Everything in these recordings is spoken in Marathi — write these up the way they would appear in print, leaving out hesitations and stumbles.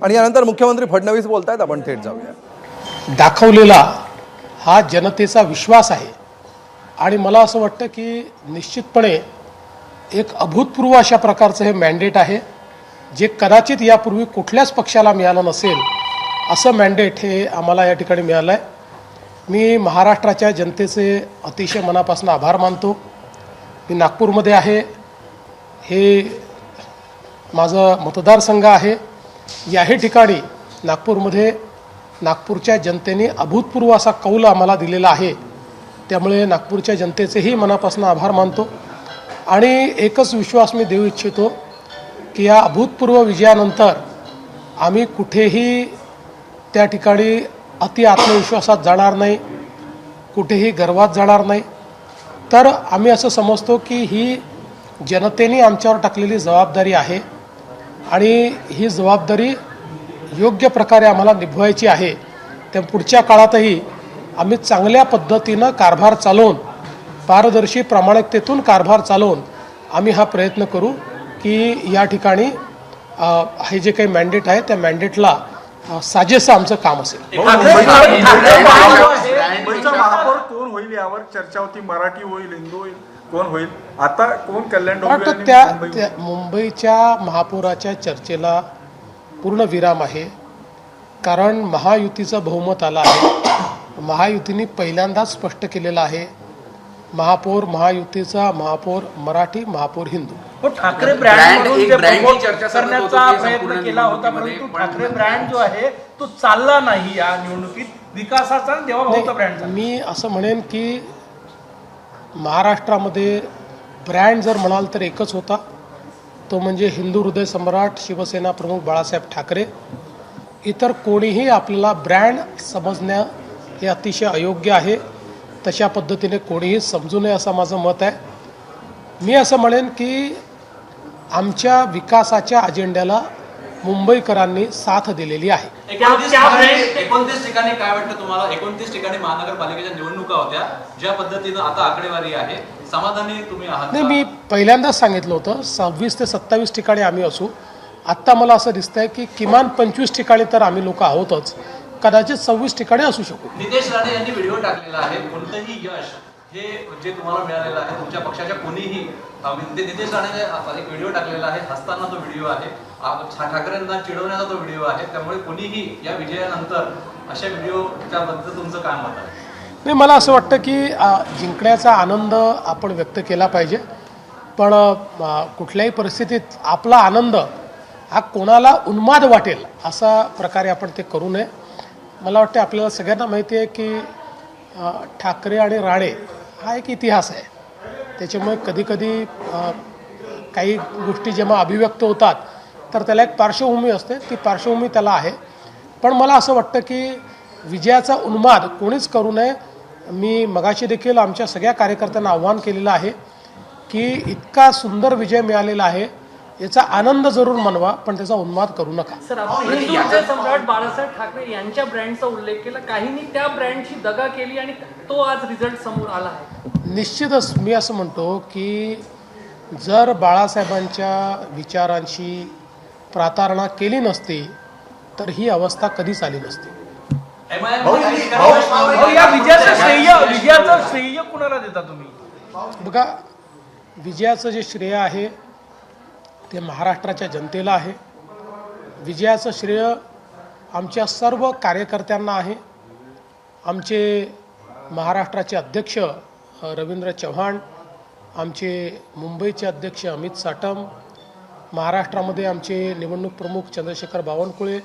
आणि यानंतर मुख्यमंत्री फडणवीस बोलतायत, आपण थेट जाऊया. दाखवलेला हा जनतेचा विश्वास आहे आणि मला असं वाटतं की निश्चितपणे एक अभूतपूर्व अशा प्रकारचं हे मॅन्डेट आहे, जे कदाचित यापूर्वी कुठल्याच पक्षाला मिळालं नसेल असं मॅन्डेट हे आम्हाला या ठिकाणी मिळालं आहे. मी महाराष्ट्राच्या जनतेचे अतिशय मनापासून आभार मानतो. मी नागपूरमध्ये आहे, हे माझं मतदारसंघ आहे. याही ठिकाणी नागपूरमध्ये नागपूरच्या जनतेने अभूतपूर्व असा कौल आम्हाला दिलेला आहे. त्यामुळे नागपूरच्या जनतेचेही मनापासून आभार मानतो आणि एकच विश्वास मी देऊ इच्छितो की या अभूतपूर्व विजयानंतर आम्ही कुठेही त्या ठिकाणी अति आत्मविश्वासात जाणार नाही, कुठेही गर्वात जाणार नाही. तर आम्ही असं समजतो की ही जनतेने आमच्यावर टाकलेली जबाबदारी आहे आणि ही जबाबदारी योग्य प्रकारे आम्हाला निभवायची आहे. त्या पुढच्या काळातही आम्ही चांगल्या पद्धतीनं कारभार चालवून, पारदर्शी प्रामाणिकतेतून कारभार चालवून आम्ही हा प्रयत्न करू की या ठिकाणी हे जे काही मॅन्डेट आहे त्या मॅन्डेटला साजेसं आमचं काम असेल. महापौर कोण होईल यावर चर्चा होती. मराठी होईल, हिंदू होईल, कोण होईल? आता कोण? कल्याण डोंबिवली त्या मुंबईच्या महापौराच्या चर्चेला पूर्ण विराम आहे. कारण महायुतीचं बहुमत आलं आहे. महायुतीने पहिल्यांदाच स्पष्ट केलेलं आहे, महापौर महायुतीचा, महापौर मराठी, महापौर हिंदू. ठाकरे ब्रँड करण्याचा प्रयत्न केला होता, परंतु ठाकरे ब्रँड जो आहे तो चालला नाही या निवडणुकीत. विकासाचा देवाभाऊचा ब्रँड. मी असं म्हणेन की महाराष्ट्रामध्ये ब्रँड जर म्हणाल तर एकच होता, तो म्हणजे हिंदू हृदय सम्राट शिवसेना प्रमुख बाळासाहेब ठाकरे. इतर कोणीही आपल्याला ब्रँड समजणं हे अतिशय अयोग्य आहे. तशा पद्धतीने कोणीही समजू नये असं माझं मत आहे. मी असं म्हणेन की आमच्या विकासाच्या अजेंड्याला मुंबईकरांनी साथ दिलेली आहे. 29 ठिकाणी काय वाटतं तुम्हाला? 29 ठिकाणी महानगरपालिकेच्या निवडणुका होत्या, ज्या पद्धतीनं आता आकडेवारी आहे, समाधानी तुम्ही आहात? नाही, मी पहिल्यांदाच सांगितलं होतं 26 ते 27 ठिकाणी आम्ही असू. आत्ता मला असं दिसतंय की किमान 25 ठिकाणी तर आम्ही लोक आहोतच, कदाचित 26 ठिकाणी असू शकू. नितेश राणे यांनी व्हिडिओ टाकलेला आहे, कोणतंही यश हे जे तुम्हाला मिळालेलं आहे तुमच्या पक्षाच्या कोणीही. नितेश राणेने एक व्हिडिओ टाकलेला आहे, हसताना तो व्हिडिओ आहे, ठाकरेंना चिडवण्याचा तो व्हिडिओ आहे. त्यामुळे कोणीही या विजयानंतर अशा व्हिडिओच्या बद्दल तुमचं काय मत आहे? नाही, मला असं वाटतं की जिंकण्याचा आनंद आपण व्यक्त केला पाहिजे, पण कुठल्याही परिस्थितीत आपला आनंद हा कोणाला उन्माद वाटेल असा प्रकारे आपण ते करू नये. मला वाटतं आपल्याला सगळ्यांना माहिती आहे की ठाकरे आणि राणे हा एक इतिहास आहे. त्याच्यामुळे कधीकधी काही गोष्टी जेव्हा अभिव्यक्त होतात तर त्याला एक पार्श्वभूमी असते, ती पार्श्वभूमी त्याला आहे. पण मला असं वाटतं की विजयाचा उन्माद कोणीच करू नये. मी मगाशी देखील आमच्या सगळ्या कार्यकर्त्यांना आव्हान केलेलं आहे की इतका सुंदर विजय मिळालेला आहे, याचा आनंद जरूर मनवा, पण त्याचा उन्माद करू नका. सर, आपण हिंदूचे सम्राट बाळासाहेब ठाकरे यांच्या ब्रँडचा उल्लेख केला, काहींनी त्या ब्रँडची दगा केली आणि तो आज रिझल्ट समोर आला आहे. निश्चितच मी असं म्हणतो की जर बाळासाहेबांच्या विचारांशी प्रतारणा केली नसती तर ही अवस्था कधीच आली नसती. विजयाचं श्रेय कुणाला देता तुम्ही? बघा, विजयाचं जे श्रेय आहे ते महाराष्ट्राच्या जनतेला आहे. विजयाचं श्रेय आमच्या सर्व कार्यकर्त्यांना आहे. आमचे महाराष्ट्राचे अध्यक्ष रवींद्र चव्हाण, आमचे मुंबईचे अध्यक्ष अमित साटम, महाराष्ट्रामध्ये आमचे निवडणूक प्रमुख चंद्रशेखर बावनकुळे,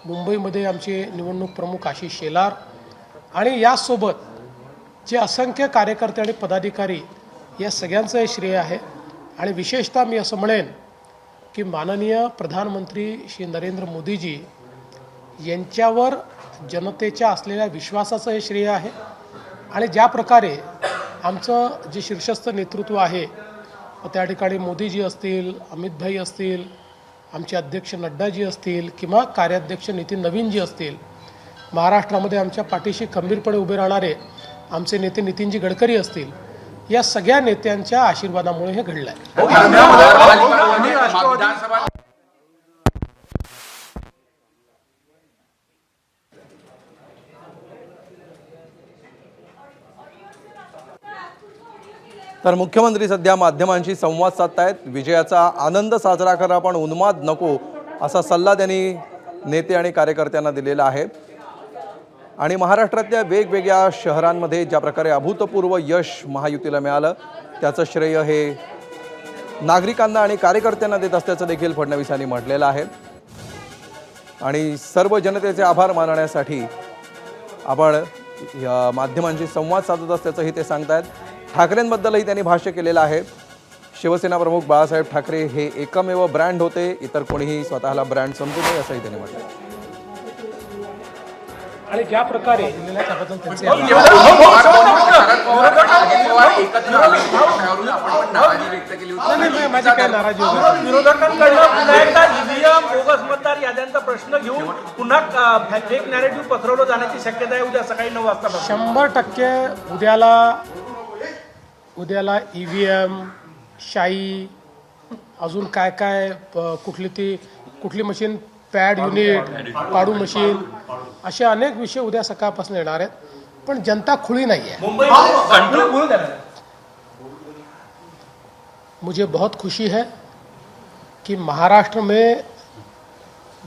मुंबईमध्ये आमचे निवडणूक प्रमुख आशिष शेलार आणि यासोबत जे असंख्य कार्यकर्ते आणि पदाधिकारी, या सगळ्यांचं हे श्रेय आहे. आणि विशेषतः मी असं म्हणेन की माननीय प्रधानमंत्री श्री नरेंद्र मोदीजी यांच्यावर जनतेच्या असलेल्या विश्वासाचं हे श्रेय आहे. आणि ज्या प्रकारे आमचं जे शीर्षस्थ नेतृत्व आहे, त्या ठिकाणी मोदीजी असतील, अमितभाई असतील, आमचे अध्यक्ष नड्डाजी असतील किंवा कार्याध्यक्ष नितीन नवीनजी असतील, महाराष्ट्रामध्ये आमच्या पाठीशी खंबीरपणे उभे राहणारे आमचे नेते नितीनजी गडकरी असतील, या सगळ्या नेत्यांच्या आशीर्वादामुळे हे घडलं आहे. तर मुख्यमंत्री सध्या माध्यमांशी संवाद साधतायत. विजयाचा आनंद साजरा करा पण उन्माद नको, असा सल्ला त्यांनी नेते आणि कार्यकर्त्यांना दिलेला आहे. आणि महाराष्ट्रातल्या वेगवेगळ्या शहरांमध्ये ज्या प्रकारे अभूतपूर्व यश महायुतीला मिळालं त्याचं श्रेय हे नागरिकांना आणि कार्यकर्त्यांना देत असल्याचं देखील फडणवीसांनी म्हटलेलं आहे. आणि सर्व जनतेचे आभार मानण्यासाठी आपण या माध्यमांशी संवाद साधत असल्याचंही ते सांगतायत. ठाकरेंबद्दलही त्यांनी भाष्य केलेलं आहे. शिवसेना प्रमुख बाळासाहेब ठाकरे हे एकमेव ब्रँड होते, इतर कोणीही स्वतःला ब्रँड समजू नये असंही त्यांनी म्हटलं. आणि ज्या प्रकारे त्यांचे आभार. नाही, माझी काय नाराजी वगैरे विरोधकांकडनं पुन्हा एकदा ईव्हीएम बोगस मतदार याद्यांचा प्रश्न घेऊन पुन्हा फेक नॅरेटिव्ह पसरवलं जाण्याची शक्यता आहे उद्या सकाळी 9 वाजता. 100% उद्याला EVM, शाई, अजून काय काय कुठली मशीन, पॅड युनिट, पाडू मशीन, असे अनेक विषय उद्या सकाळपासून येणार आहेत. पण जनता खुली नाही है. मुझे बहुत खुशी है कि महाराष्ट्र में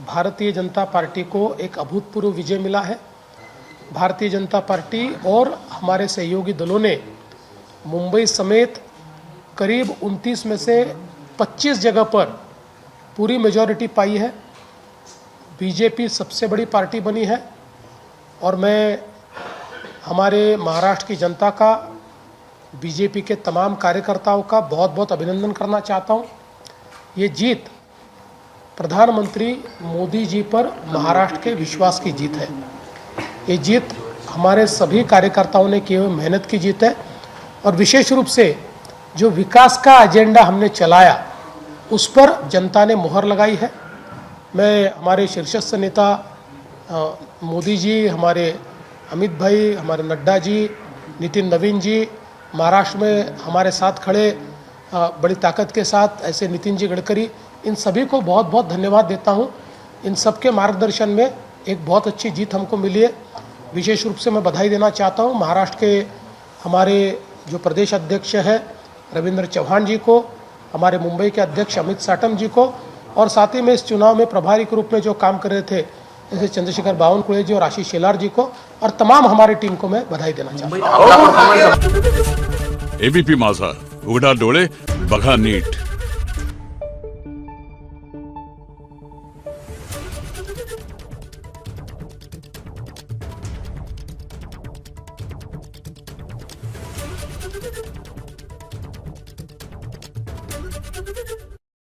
भारतीय जनता पार्टी को एक अभूतपूर्व विजय मिला है. भारतीय जनता पार्टी और हमारे सहयोगी दलों ने मुंबई समेत करीब 29 में से 25 जगह पर पूरी मेजॉरिटी पाई है. बीजेपी सबसे बड़ी पार्टी बनी है और मैं हमारे महाराष्ट्र की जनता का, बीजेपी के तमाम कार्यकर्ताओं का बहुत बहुत अभिनंदन करना चाहता हूँ. ये जीत प्रधानमंत्री मोदी जी पर महाराष्ट्र के विश्वास की जीत है. ये जीत हमारे सभी कार्यकर्ताओं ने किए हुए मेहनत की जीत है. और विशेष रूप से जो विकास का एजेंडा हमने चलाया उस पर जनता ने मुहर लगाई है. मैं हमारे शीर्षस्थ नेता मोदी जी, हमारे अमित भाई, हमारे नड्डा जी, नितिन नवीन जी, महाराष्ट्र में हमारे साथ खड़े बड़ी ताकत के साथ ऐसे नितिन जी गडकरी, इन सभी को बहुत बहुत धन्यवाद देता हूँ. इन सब के मार्गदर्शन में एक बहुत अच्छी जीत हमको मिली है. विशेष रूप से मैं बधाई देना चाहता हूँ महाराष्ट्र के हमारे जो प्रदेश अध्यक्ष है रविंद्र चौहान जी को, हमारे मुंबई के अध्यक्ष अमित साटम जी को, और साथ ही में इस चुनाव में प्रभारी के रूप में जो काम कर रहे थे जैसे चंद्रशेखर बावनकुळे जी और आशीष शेलार जी को, और तमाम हमारी टीम को मैं बधाई देना चाहता हूँ. एबीपी माझा, उघडा डोळे बघा नीट.